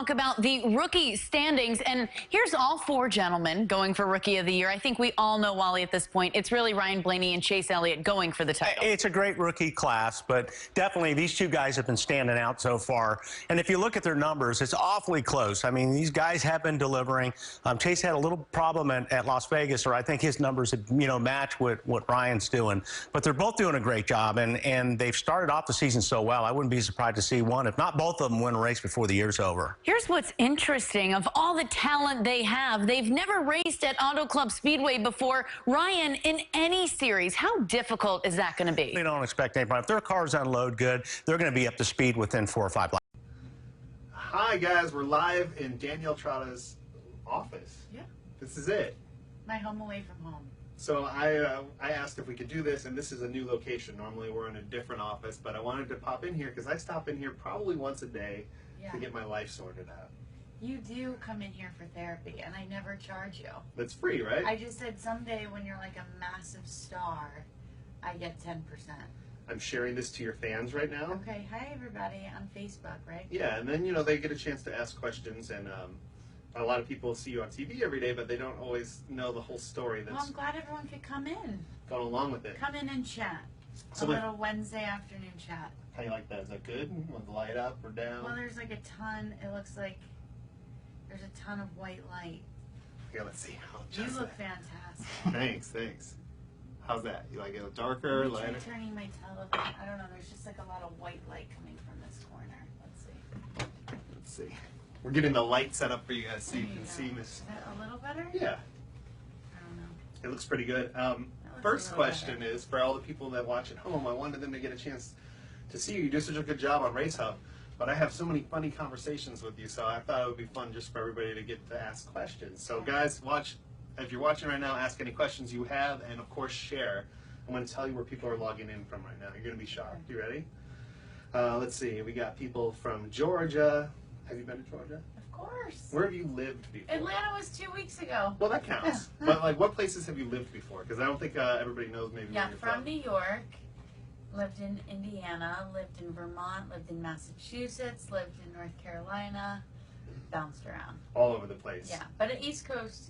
talk about the rookie standings. And here's all four gentlemen going for Rookie of the Year. I think we all know, Wally, at this point, it's really Ryan Blaney and Chase Elliott going for the title. It's a great rookie class, but definitely these two guys have been standing out so far. And if you look at their numbers, it's awfully close. I mean, these guys have been delivering. Chase had a little problem at Las Vegas, or I think his numbers had, match what Ryan's doing. But they're both doing a great job, and they've started off the season so well. I wouldn't be surprised to see one, if not both of them, win a race before the year's over. Here's what's interesting. Of all the talent they have, they've never raced at Auto Club Speedway before. Ryan, in any series, how difficult is that going to be? They don't expect any problem. If their cars unload good, they're going to be up to speed within 4 or 5 laps. Hi, guys. We're live in Danielle Trotta's office. Yeah. This is it. My home away from home. So I asked if we could do this, and this is a new location. Normally we're in a different office, but I wanted to pop in here because I stop in here probably once a day to get my life sorted out. You do come in here for therapy, and I never charge you. That's free, right? I just said someday when you're like a massive star, I get 10%. I'm sharing this to your fans right now. Okay, hi everybody on Facebook, right? Yeah, and then, they get a chance to ask questions, and a lot of people see you on TV every day, but they don't always know the whole story that's Well, I'm glad everyone could come in. going along with it. Come in and chat. So a little Wednesday afternoon chat. How do you like that? Is that good? Want the light up or down? Well, there's like a ton, it looks like there's a ton of white light. Here, let's see. You look fantastic. Thanks. How's that? You like it darker, I'm lighter? turning my television. I don't know, there's just like a lot of white light coming from this corner. Let's see. We're getting the light set up for you guys so you There can go. see Miss. Is that a little better? Yeah, I don't know. it looks pretty good. looks First a little question is for all the people that watch at home. I wanted them to get a chance to see you. You do such a good job on Race Hub, but I have so many funny conversations with you, so I thought it would be fun just for everybody to get to ask questions. So guys, watch. If you're watching right now, ask any questions you have, and of course share. I'm going to tell you where people are logging in from right now. You're going to be shocked. You ready? Let's see. We got people from Georgia. Have you been to Georgia? Of course. Where have you lived before? Atlanta was 2 weeks ago. Well, that counts. But like, what places have you lived before? Because I don't think everybody knows maybe Yeah, where you're from New York, lived in Indiana, lived in Vermont, lived in Massachusetts, lived in North Carolina, bounced around. All over the place. Yeah, but an East Coast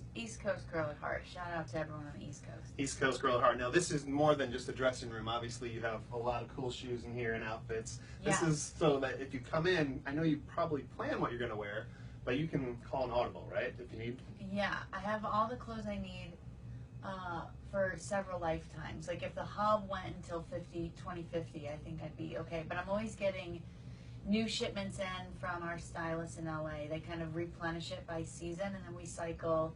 girl at heart. Shout out to everyone on the East Coast. East Coast girl at heart. Now, this is more than just a dressing room. Obviously, you have a lot of cool shoes in here and outfits. This is so that if you come in, I know you probably plan what you're going to wear, but you can call an audible, right, if you need? Yeah, I have all the clothes I need for several lifetimes. Like if the hub went until 2050, I think I'd be okay. But I'm always getting new shipments in from our stylists in LA. They kind of replenish it by season, and then we cycle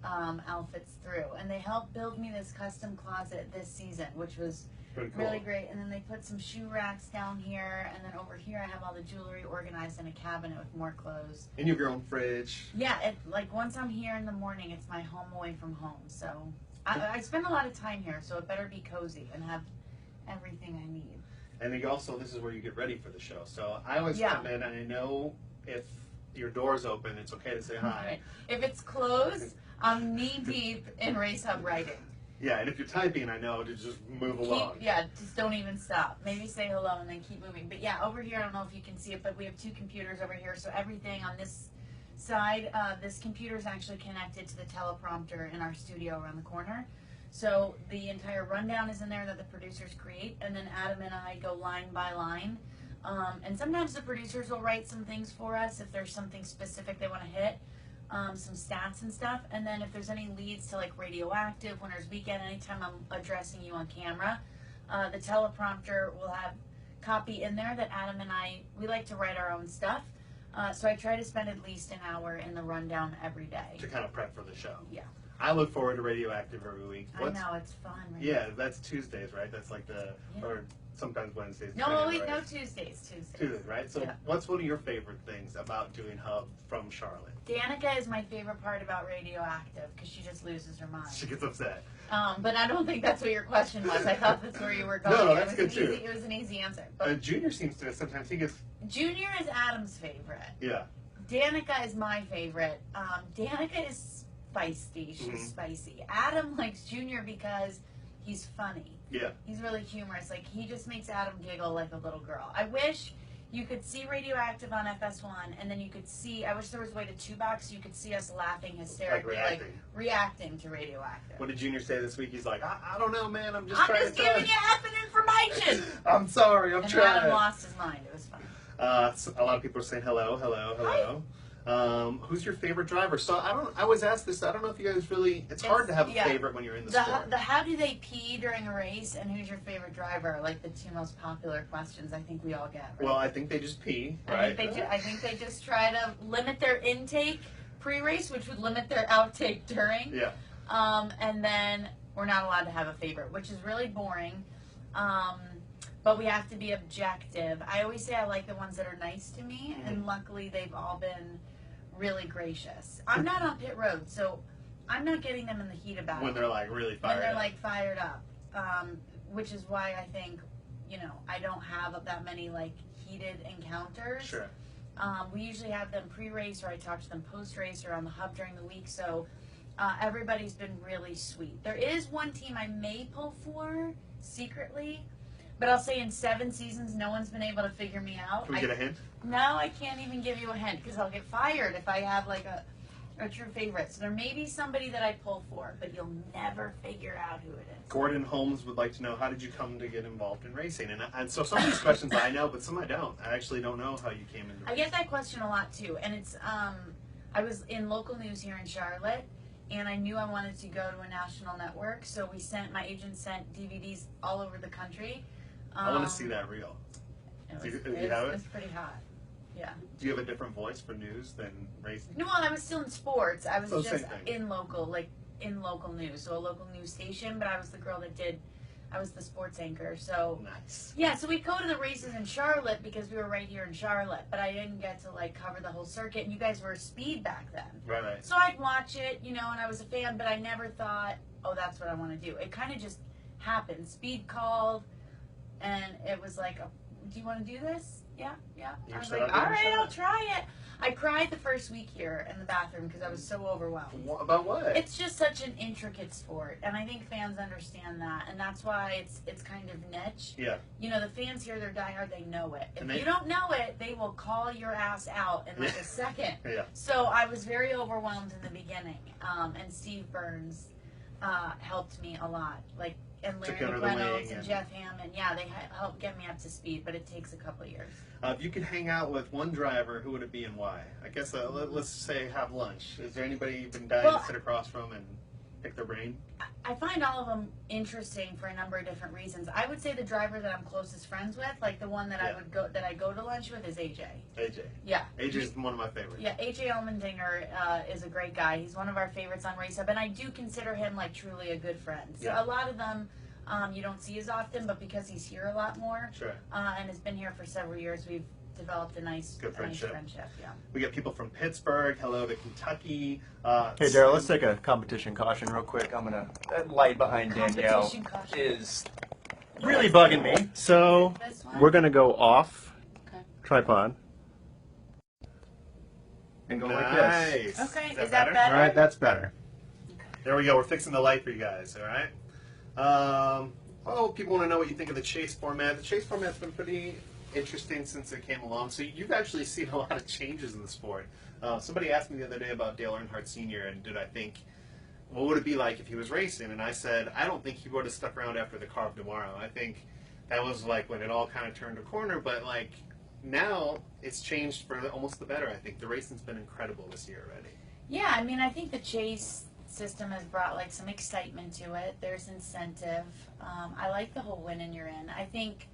outfits through. And they helped build me this custom closet this season, which was Pretty cool. really great. And then they put some shoe racks down here, and then over here I have all the jewelry organized in a cabinet with more clothes. And you have your own fridge. Yeah, like once I'm here in the morning, it's my home away from home. So I spend a lot of time here, so it better be cozy and have everything I need. And then also, this is where you get ready for the show. So I always come in, and I know if your door's open, it's okay to say hi. Right. If it's closed, I'm knee deep in Race Hub writing. Yeah, and if you're typing, I know to just move along. Just don't even stop. Maybe say hello and then keep moving. But yeah, over here, I don't know if you can see it, but we have 2 computers over here. So everything on this side, this computer is actually connected to the teleprompter in our studio around the corner. So the entire rundown is in there that the producers create, and then Adam and I go line by line. And sometimes the producers will write some things for us if there's something specific they want to hit, some stats and stuff. And then if there's any leads to like Radioactive, Winter's Weekend, anytime I'm addressing you on camera, the teleprompter will have copy in there that Adam and we like to write our own stuff. So I try to spend at least an hour in the rundown every day. To kind of prep for the show. Yeah. I look forward to Radioactive every week. I know, it's fun. Right? Yeah, that's Tuesdays, right? That's like or sometimes Wednesdays. No, wait, right? no, Tuesdays. Tuesdays, right? So what's one of your favorite things about doing Hub from Charlotte? Danica is my favorite part about Radioactive because she just loses her mind. She gets upset. But I don't think that's what your question was. I thought that's where you were going. No, that's good too. It was an easy answer. But Junior seems to sometimes he gets. Junior is Adam's favorite. Yeah. Danica is my favorite. Danica is feisty. She's spicy. Adam likes Junior because he's funny. Yeah. He's really humorous. Like, he just makes Adam giggle like a little girl. I wish you could see Radioactive on FS1, and then you could see, I wish there was a way to two-box, you could see us laughing hysterically, like reacting to Radioactive. What did Junior say this week? He's like, I don't know, man. I'm just giving you effing information. I'm sorry. I'm trying. And Adam lost his mind. It was fun. So a lot of people are saying hello. Hi. Who's your favorite driver? So I always ask this. I don't know if you guys really. It's hard to have a favorite when you're in the sport. How do they pee during a race, and who's your favorite driver? Are like the two most popular questions I think we all get. Right? Well, I think they just pee. Right. I think they just try to limit their intake pre-race, which would limit their outtake during. Yeah. And then we're not allowed to have a favorite, which is really boring. But we have to be objective. I always say I like the ones that are nice to me, and luckily they've all been really gracious. I'm not on pit road, so I'm not getting them in the heat about it. When they're like really fired up. When they're like fired up. Which is why I think, I don't have that many like heated encounters. Sure. We usually have them pre-race, or I talk to them post-race or on the hub during the week, so everybody's been really sweet. There is one team I may pull for secretly, but I'll say in 7 seasons, no one's been able to figure me out. Can we get a hint? No, I can't even give you a hint because I'll get fired if I have like a true favorite. So there may be somebody that I pull for, but you'll never figure out who it is. Gordon Holmes would like to know, how did you come to get involved in racing? And so some of these questions I know, but some I don't. I actually don't know how you came into racing. I get that question a lot too, and it's I was in local news here in Charlotte, and I knew I wanted to go to a national network, so my agent sent DVDs all over the country. I want to see that reel. Do you have it? It's pretty hot. Yeah. Do you have a different voice for news than racing? No, I was still in sports. I was just in local news, so a local news station. But I was the girl I was the sports anchor. So nice. Yeah, so we'd go to the races in Charlotte because we were right here in Charlotte. But I didn't get to like cover the whole circuit. And you guys were speed back then. Right. So I'd watch it, and I was a fan. But I never thought, oh, that's what I want to do. It kind of just happened. Speed called. And it was like, do you want to do this? Yeah. I was like, all right, I'll try it. I cried the first week here in the bathroom because I was so overwhelmed. About what? It's just such an intricate sport, and I think fans understand that, and that's why it's kind of niche. Yeah. The fans here, they're diehard, they know it. If you don't know it, they will call your ass out in like a second. Yeah. So I was very overwhelmed in the beginning, and Steve Burns helped me a lot. And Larry Reynolds and Jeff Hammond, they helped get me up to speed, but it takes a couple of years. If you could hang out with one driver, who would it be and why? I guess let's say have lunch. Is there anybody you've been dying to sit across from and pick their brain? I find all of them interesting for a number of different reasons. I would say the driver that I'm closest friends with, like the one that I go to lunch with, is AJ. AJ. Yeah. AJ's one of my favorites. Yeah, AJ Allmendinger is a great guy. He's one of our favorites on Race Hub, and I do consider him like truly a good friend. So a lot of them you don't see as often, but because he's here a lot more, and has been here for several years, we've developed a nice friendship. Yeah. We get people from Pittsburgh. Hello to Kentucky. Hey, Daryl, let's take a competition caution real quick. That light behind Danielle is really bugging me. So we're going to go off tripod and go like this. Okay, is that better? All right, that's better. Okay. There we go. We're fixing the light for you guys, all right? People want to know what you think of the chase format. The chase format's been pretty interesting since it came along. So you've actually seen a lot of changes in the sport. Somebody asked me the other day about Dale Earnhardt Sr. and did I think, what would it be like if he was racing? And I said, I don't think he would have stuck around after the car of tomorrow. I think that was like when it all kind of turned a corner, but like now it's changed for almost the better. I think the racing's been incredible this year already. Yeah, I think the chase system has brought like some excitement to it. There's incentive. I like the whole win and you're in. I think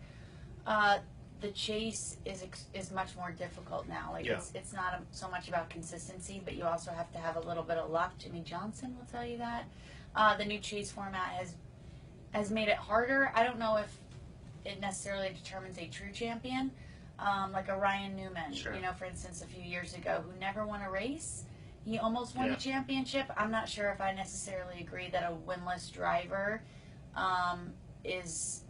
the chase is much more difficult now. Like it's not so much about consistency, but you also have to have a little bit of luck. Jimmy Johnson will tell you that. The new chase format has made it harder. I don't know if it necessarily determines a true champion, like a Ryan Newman, for instance, a few years ago, who never won a race. He almost won a championship. I'm not sure if I necessarily agree that a winless driver is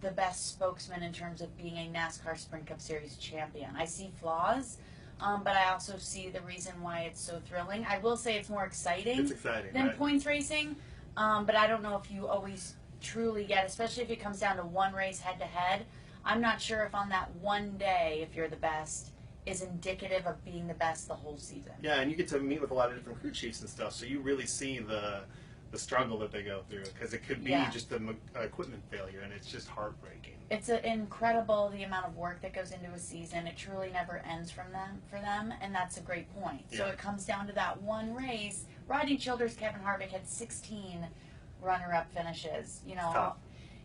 the best spokesman in terms of being a NASCAR Sprint Cup Series champion. I see flaws, but I also see the reason why it's so thrilling. I will say it's more exciting, than points racing, but I don't know if you always truly get, especially if it comes down to one race head-to-head, I'm not sure if on that one day, if you're the best, is indicative of being the best the whole season. Yeah, and you get to meet with a lot of different crew chiefs and stuff, so you really see the struggle that they go through, because it could be just the equipment failure, and it's just heartbreaking. It's incredible the amount of work that goes into a season. It truly never ends for them, and that's a great point. So it comes down to that one race. Riding Childers, Kevin Harvick had 16 runner-up finishes. You know,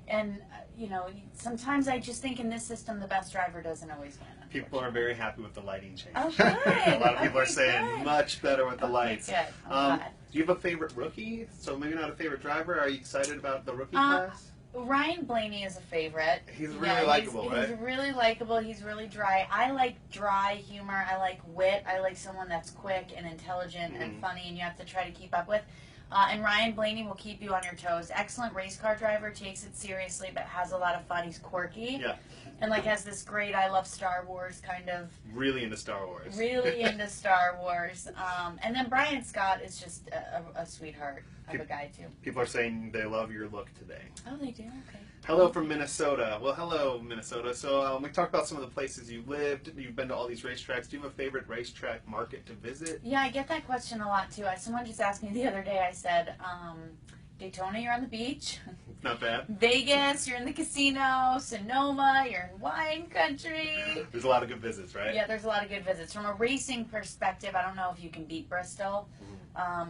and you know, sometimes I just think in this system the best driver doesn't always win. People are very happy with the lighting change. Oh, good. A lot of people are saying much better with the lights. Good. Do you have a favorite rookie? So maybe not a favorite driver. Are you excited about the rookie class? Ryan Blaney is a favorite. He's really likable, right? He's really likable. He's really dry. I like dry humor. I like wit. I like someone that's quick and intelligent and funny, and you have to try to keep up with. And Ryan Blaney will keep you on your toes. Excellent race car driver, takes it seriously, but has a lot of fun. He's quirky. Yeah. And like has this great I love Star Wars kind of. Really into Star Wars. Really into Star Wars. And then Brian Scott is just a sweetheart of a guy too. People are saying they love your look today. Oh, they do? Okay. Hello from Minnesota. Well, hello, Minnesota. So we talked about some of the places you lived. You've been to all these racetracks. Do you have a favorite racetrack market to visit? Yeah, I get that question a lot too. Someone just asked me the other day. I said, Daytona, you're on the beach. Not bad. Vegas, you're in the casino. Sonoma, you're in wine country. There's a lot of good visits, right? Yeah, there's a lot of good visits. From a racing perspective, I don't know if you can beat Bristol.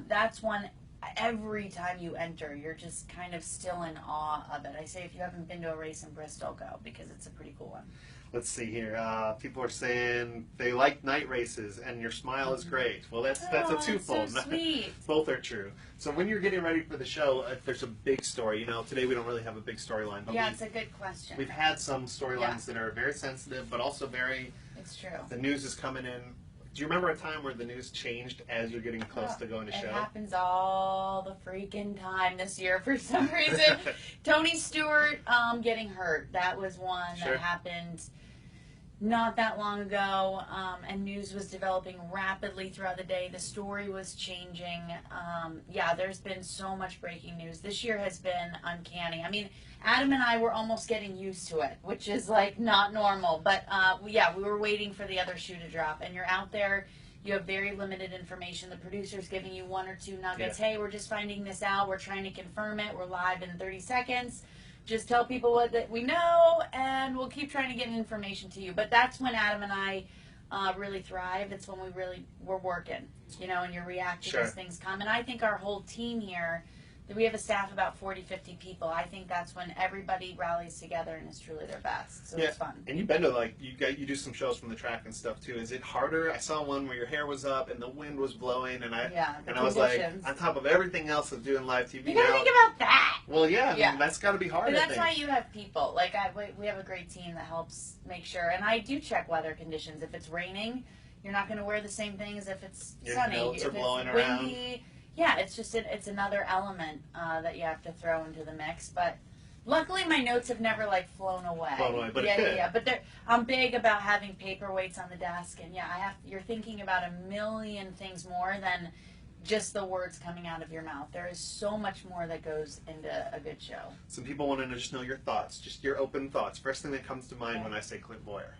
That's one. Every time you enter, you're just kind of still in awe of it. I say if you haven't been to a race in Bristol, go, because it's a pretty cool one. Let's see here. People are saying they like night races, and your smile is great. Well, that's a twofold. So sweet. Both are true. So when you're getting ready for the show, if there's a big story, you know, today we don't really have a big storyline. But yeah, it's a good question. We've had some storylines that are very sensitive, but also very. It's true. The news is coming in. Do you remember a time where the news changed as you're getting close to going to show? It happens all the freaking time this year for some reason. Tony Stewart getting hurt. That was one that happened not that long ago, and news was developing rapidly throughout the day. The story was changing. Yeah, there's been so much breaking news. This year has been uncanny. I mean, Adam and I were almost getting used to it, which is like not normal. But yeah, we were waiting for the other shoe to drop. And you're out there, you have very limited information. The producer's giving you one or two nuggets. Hey, we're just finding this out. We're trying to confirm it. We're live in 30 seconds. Just tell people that we know, and we'll keep trying to get information to you. But that's when Adam and I really thrive. It's when we're working, you know, and you're reacting as things come. And I think our whole team here, we have a staff of about 40, 50 people. I think that's when everybody rallies together and is truly their best. So it's fun. And you've been to, like, you do some shows from the track and stuff too. Is it harder? I saw one where your hair was up and the wind was blowing, and I was like, on top of everything else of doing live TV. You gotta think about that. Well, yeah, I mean, that's got to be hard. But that's why you have people. Like we have a great team that helps make sure. And I do check weather conditions. If it's raining, you're not going to wear the same thing as if it's sunny. Notes are if blowing it's windy. Yeah, it's just it's another element that you have to throw into the mix. But luckily, my notes have never like flown away. But But I'm big about having paperweights on the desk, and you're thinking about a million things more than just the words coming out of your mouth. There is so much more that goes into a good show. Some people want to just know your thoughts, just your open thoughts. First thing that comes to mind when I say Clint Boyer.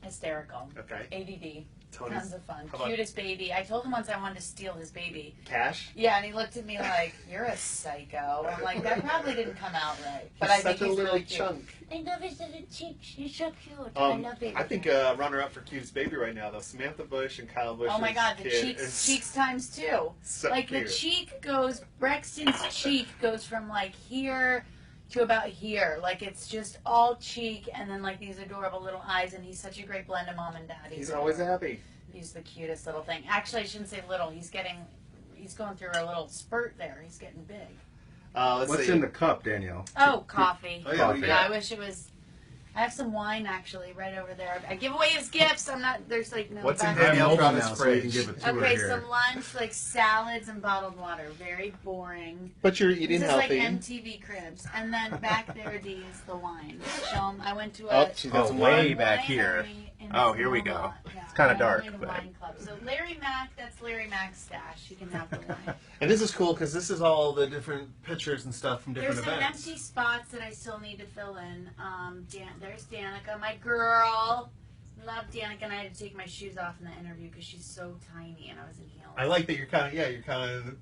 Hysterical. Okay. ADD. Tony's, tons of fun. Cutest baby. I told him once I wanted to steal his baby. Cash? Yeah, and he looked at me like, "You're a psycho." I'm like, that probably didn't come out right. But He's I think such a he's little really cute. chunk. I love his little cheeks. He's so cute. I love it. I think runner-up for cutest baby right now, though, Samantha Bush and Kyle Bush. Oh my God, the cheeks times two. So like cute. the cheek goes, Brexton's cheek goes from like here to about here. Like it's just all cheek, and then like these adorable little eyes, and he's such a great blend of mom and dad. He's always happy. He's the cutest little thing. Actually, I shouldn't say little. He's going through a little spurt there. He's getting big. What's in the cup, Danielle? Oh, coffee. Oh, yeah, what do you got? I wish it was. I have some wine actually right over there. I give away his gifts. I'm not. There's like no. What's in back- Danielle Trotta's now, so we can fridge? give it to her Okay, here. some lunch, like salads and bottled water. Very boring. But you're eating This healthy. is like MTV Cribs. And then back there, D, is the wine. Show 'em. I went to a Oh, she's got some way wine. back here. Oh, here we go. It's kind of dark, but wine club. So Larry Mack, that's Larry Mack's stash. You can have the wine. And this is cool because this is all the different pictures and stuff from different There's some events. empty spots that I still need to fill in. There's Danica, my girl. Love Danica, and I had to take my shoes off in the interview because she's so tiny, and I was in heels. I like that you're kind of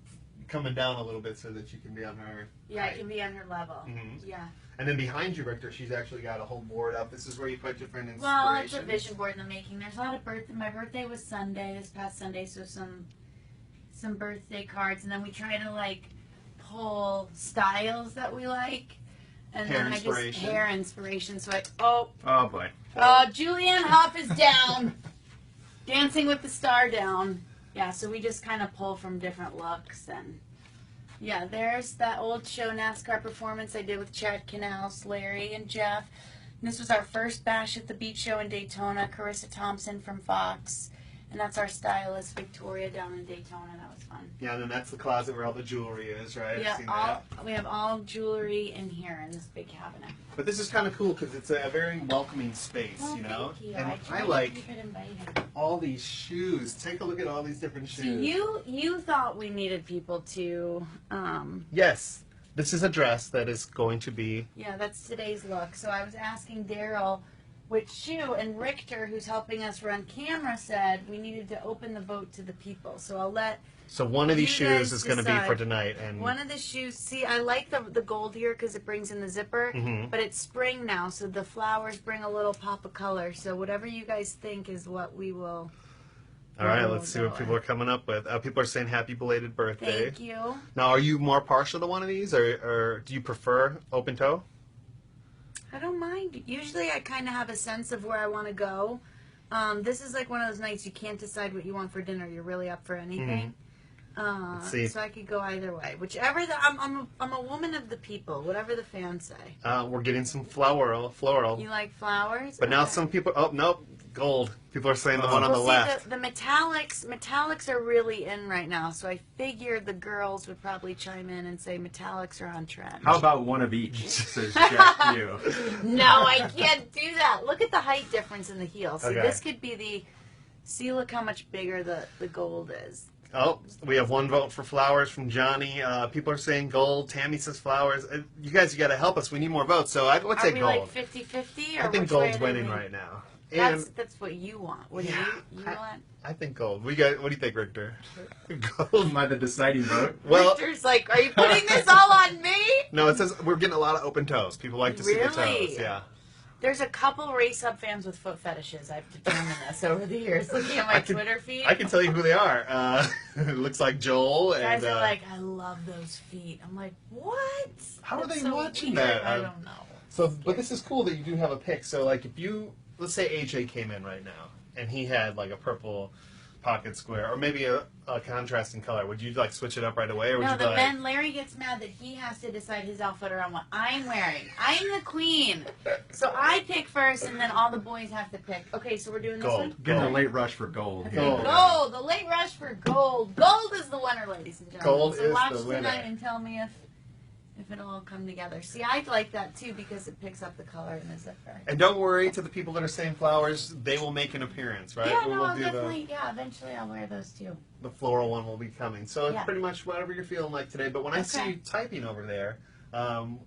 coming down a little bit so that you can be on her. Yeah, I can be on her level. Mm-hmm. Yeah. And then behind you, Richter, she's actually got a whole board up. This is where you put different inspirations. Well, it's a vision board in the making. There's a lot of birthday. My birthday was Sunday, this past Sunday, so some birthday cards, and then we try to like pull styles that we like, and Hair then inspiration. hair inspiration. So oh boy. Julianne Hough is down, Dancing with the Star down. Yeah, so we just kind of pull from different looks and. Yeah, there's that old show NASCAR performance I did with Chad Canals, Larry, and Jeff. And this was our first bash at the beach show in Daytona. Carissa Thompson from Fox. And that's our stylist, Victoria, down in Daytona. That was fun. Yeah, and then that's the closet where all the jewelry is, right? I've seen Yeah, that. we have all jewelry in here in this big cabinet. But this is kind of cool because it's a very welcoming space, Well, you know? thank you. And try I to like keep it inviting. all these shoes. Take a look at all these different shoes. So you thought we needed people to, Yes. This is a dress that is going to be... yeah, that's today's look. So I was asking Daryl which shoe, and Richter, who's helping us run camera, said we needed to open the vote to the people. So I'll let So one of these you guys shoes is going to be for decide. tonight. And One of the shoes, see, I like the gold here because it brings in the zipper, Mhm. but it's spring now, so the flowers bring a little pop of color. So whatever you guys think is what we will. All right, we'll let's see go what people are coming up with. People are saying happy belated birthday. Thank you. Now, are you more partial to one of these, or do you prefer open toe? I don't mind. Usually I kind of have a sense of where I want to go. This is like one of those nights you can't decide what you want for dinner. You're really up for anything. Let's see. So I could go either way. Whichever I'm a woman of the people. Whatever the fans say. We're getting some floral. You like flowers? But now Okay. some people, oh, nope, gold. People are saying the one on the Well, left. see, the metallics are really in right now. So I figured the girls would probably chime in and say metallics are on trend. How about one of each? Says Jack you. No, I can't do that. Look at the height difference in the heels. See, Okay. this could be the. See, look how much bigger the gold is. Oh, we have one vote for flowers from Johnny. People are saying gold. Tammy says flowers. You guys, you got to help us. We need more votes. So I would Are say we gold. like 50-50? I think gold's winning right now. And That's what you want. What do Yeah, you want? I think gold. What do you think, Richter? Gold. Am I the deciding vote? Well, Richter's like, are you putting this all on me? no, it says we're getting a lot of open toes. People like to see the Really? toes. Yeah. There's a couple race hub fans with foot fetishes. I've determined this over the years. Looking at my Twitter feed. I can tell you who they are. It looks like Joel Guys and. are like, I love those feet. I'm like, what? How are That's they so watching weird. that? I don't know. So, but this is cool that you do have a pick. So, like, if you, let's say AJ came in right now and he had like a purple pocket square or maybe a contrasting color, would you like switch it up right away, or would No, you be the like, Ben Larry gets mad that he has to decide his outfit around what I'm wearing. I'm the queen, so I pick first, and then all the boys have to pick. Okay, so we're doing this Gold. one. Getting a late rush for gold. Okay, Gold. gold. The late rush for gold. Gold is the winner, ladies and gentlemen. Gold so is watch the winner. tonight and tell me if it'll all come together. See, I like that too because it picks up the color in the zipper. And don't worry, to the people that are saying flowers, they will make an appearance, right? Yeah, We no, will I'll do definitely. Yeah, eventually I'll wear those too. the floral one will be coming. So it's Yeah. pretty much whatever you're feeling like today. But when I see Okay. you typing over there,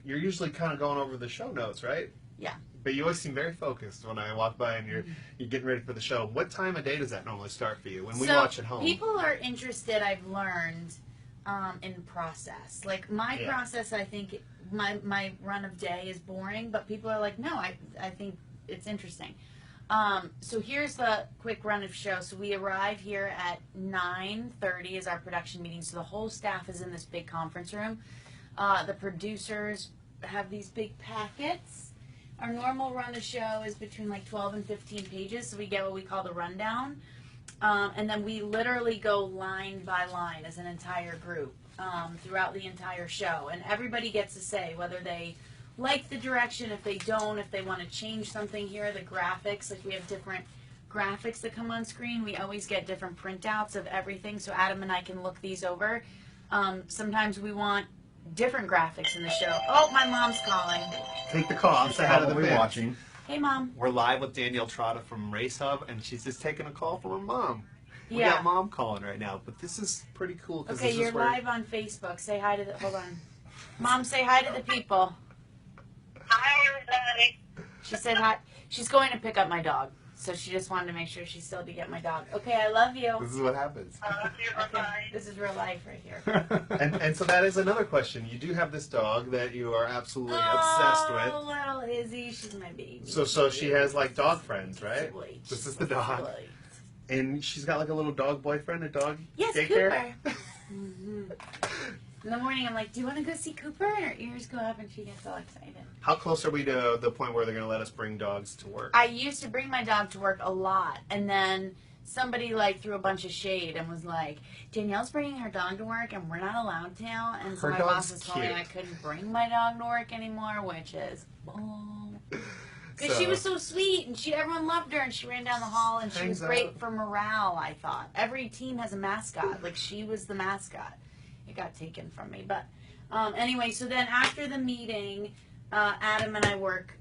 you're usually kind of going over the show notes, right? Yeah. But you always seem very focused when I walk by and you're getting ready for the show. What time of day does that normally start for you when we So watch at home? people are interested. I've learned in process. Like my Yeah. process, I think my run of day is boring, but people are like, no, I think it's interesting. So here's the quick run of show. So we arrive here at 9:30 is our production meeting. So the whole staff is in this big conference room. The producers have these big packets. Our normal run of show is between like 12 and 15 pages. So we get what we call the rundown. And then we literally go line by line as an entire group throughout the entire show. And everybody gets to say whether they like the direction, if they don't, if they want to change something here, the graphics, like we have different graphics that come on screen. We always get different printouts of everything, so Adam and I can look these over. Sometimes we want different graphics in the show. Oh, my mom's calling. Take the call. Say hi to the Probably fans. watching. Hey, Mom. We're live with Danielle Trotta from Race Hub, and she's just taking a call from her mom. We Yeah. got Mom calling right now, but this is pretty cool. Okay, this you're is where... live on Facebook. Say hi to the... Hold on. Mom, say hi to the people. Hi, everybody. She said hi. She's going to pick up my dog. So she just wanted to make sure she still did get my dog. Okay, I love you. This is what happens. Okay, this is real life right here. and so that is another question. You do have this dog that you are absolutely obsessed with. Oh, little Izzy. She's my baby. So she has like dog friends, right? Sweet. This is the dog. Sweet. And she's got like a little dog boyfriend, a dog Yes, daycare. Cooper. In the morning, I'm like, do you want to go see Cooper? And her ears go up and she gets all excited. How close are we to the point where they're going to let us bring dogs to work? I used to bring my dog to work a lot. And then somebody like threw a bunch of shade and was like, Danielle's bringing her dog to work and we're not allowed to. And so Her my dog's boss was told me cute. I couldn't bring my dog to work anymore, which is bull. Because she So- was so sweet and everyone loved her and she ran down the hall and she was Hangs great out. for morale, I thought. Every team has a mascot. Like she was the mascot. It got taken from me. But anyway, so then after the meeting, Adam and I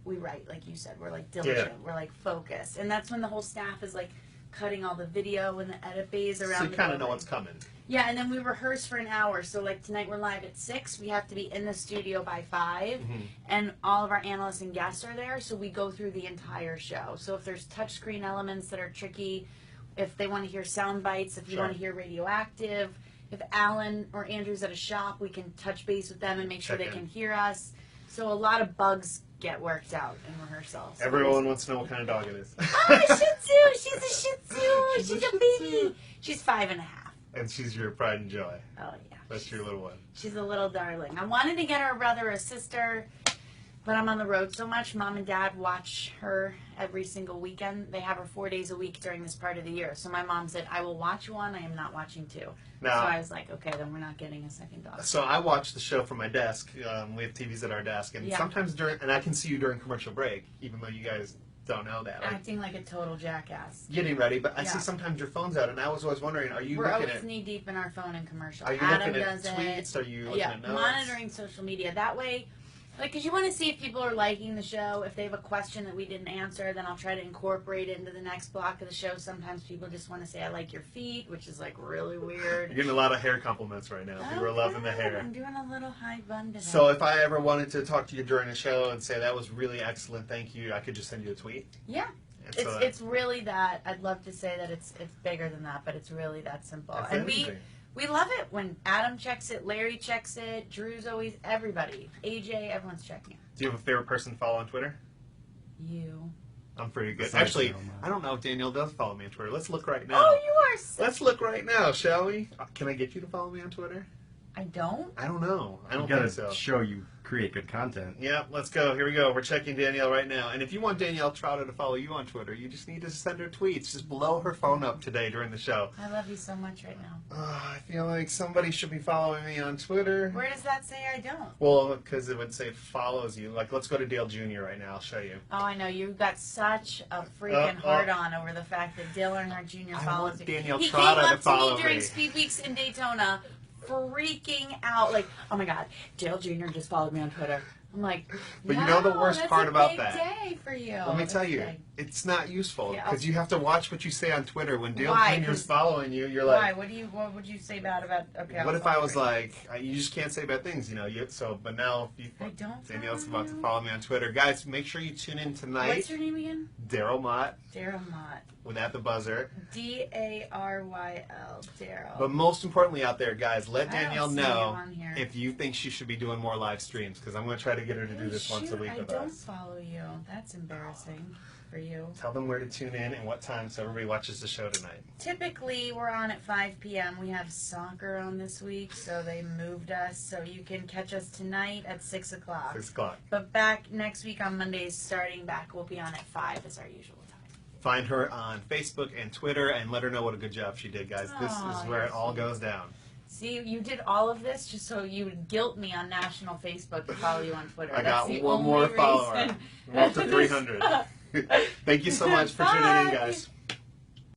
we write, like you said. We're like diligent. Yeah. We're like focused. And that's when the whole staff is like cutting all the video and the edit bays around So you the kind of know building. what's coming. Yeah, and then we rehearse for an hour. So like tonight we're live at 6. We have to be in the studio by 5. Mm-hmm. And all of our analysts and guests are there. So we go through the entire show. So if there's touchscreen elements that are tricky, if they want to hear sound bites, if you Sure. want to hear radioactive, if Alan or Andrew's at a shop, we can touch base with them and make sure Check they in. can hear us. So a lot of bugs get worked out in rehearsal. So Everyone wants to know what kind of dog it is. oh, a Shih Tzu! She's a Shih Tzu! She's a baby! She's 5.5. And she's your pride and joy. Oh, yeah. That's your little one. She's a little darling. I wanted to get her a brother or a sister, but I'm on the road so much. Mom and Dad watch her every single weekend. They have her 4 days a week during this part of the year. So my mom said, I will watch one. I am not watching 2. Now- so I was like, okay, then we're not getting a second dog. So I watch the show from my desk. We have TVs at our desk, and Yeah. sometimes and I can see you during commercial break, even though you guys don't know that. Like, Acting like a total jackass. getting ready, but I see Yeah. sometimes your phone's out, and I was always wondering, are you We're looking always at knee deep in our phone and commercial. Are you Adam looking at does tweets? it. Are you looking Yeah, at notes? monitoring social media. That way, like, because you want to see if people are liking the show. If they have a question that we didn't answer, then I'll try to incorporate it into the next block of the show. Sometimes people just want to say, I like your feet, which is, like, really weird. You're getting a lot of hair compliments right now. People are loving the hair. I'm doing a little high bun today. So if I ever wanted to talk to you during a show and say that was really excellent, thank you, I could just send you a tweet. Yeah. And so It's really that. I'd love to say that it's bigger than that, but it's really that simple. That's And amazing. we love it when Adam checks it, Larry checks it, Drew's always, everybody. AJ, everyone's checking it. Do you have a favorite person to follow on Twitter? You. I'm pretty good. Besides Actually, Jerome. I don't know if Danielle does follow me on Twitter. Let's look right now. Oh, you are so... Let's look right now, shall we? Can I get you to follow me on Twitter? I don't? I don't know. I don't You gotta think so. show you create good content. Yeah, let's go. Here we go. We're checking Danielle right now. And if you want Danielle Trotta to follow you on Twitter, you just need to send her tweets. Just blow her phone up today during the show. I love you so much right now. I feel like somebody should be following me on Twitter. Where does that say I don't? Well, because it would say follows you. Like, let's go to Dale Jr. right now. I'll show you. Oh, I know. You got such a freaking hard-on over the fact that Dale Earnhardt Jr. I follows want you. Danielle He Trotta came to up to follow me during me. Speed Weeks in Daytona, freaking out. Like, oh my God, Dale Jr. just followed me on Twitter. I'm like, But you know the worst that's part a about big that? day for you. Let me That's tell you, big. it's not useful Yeah. because you have to watch what you say on Twitter. When Dale Why? Jr.'s 'Cause- following you, you're Why? like, What would you say bad about? Okay. what I'll if I follow was you. like, you just can't say bad things, you know? But now if you, I don't Danielle's follow about to you. follow me on Twitter. Guys, make sure you tune in tonight. What's your name again? Daryl Mott Daryl Mott. with At the Buzzer. Daryl. Daryl. But most importantly out there, guys, let I don't Danielle see you know on here. if you think she should be doing more live streams because I'm going to try to get her to do this once a week I with don't us. follow you. That's embarrassing for you. Tell them where to tune in and what time so everybody watches the show tonight. Typically, we're on at 5 p.m. We have soccer on this week, so they moved us. So you can catch us tonight at 6 o'clock. 6 o'clock. But back next week on Mondays, starting back, we'll be on at 5 as our usual time. Find her on Facebook and Twitter and let her know what a good job she did, guys. This Aw, is where it you're all sweet. goes down. See, you did all of this just so you would guilt me on national Facebook to follow you on Twitter. I That's got the one only more follower. reason. We're up to 300. Thank you so much for tuning in, Bye. guys.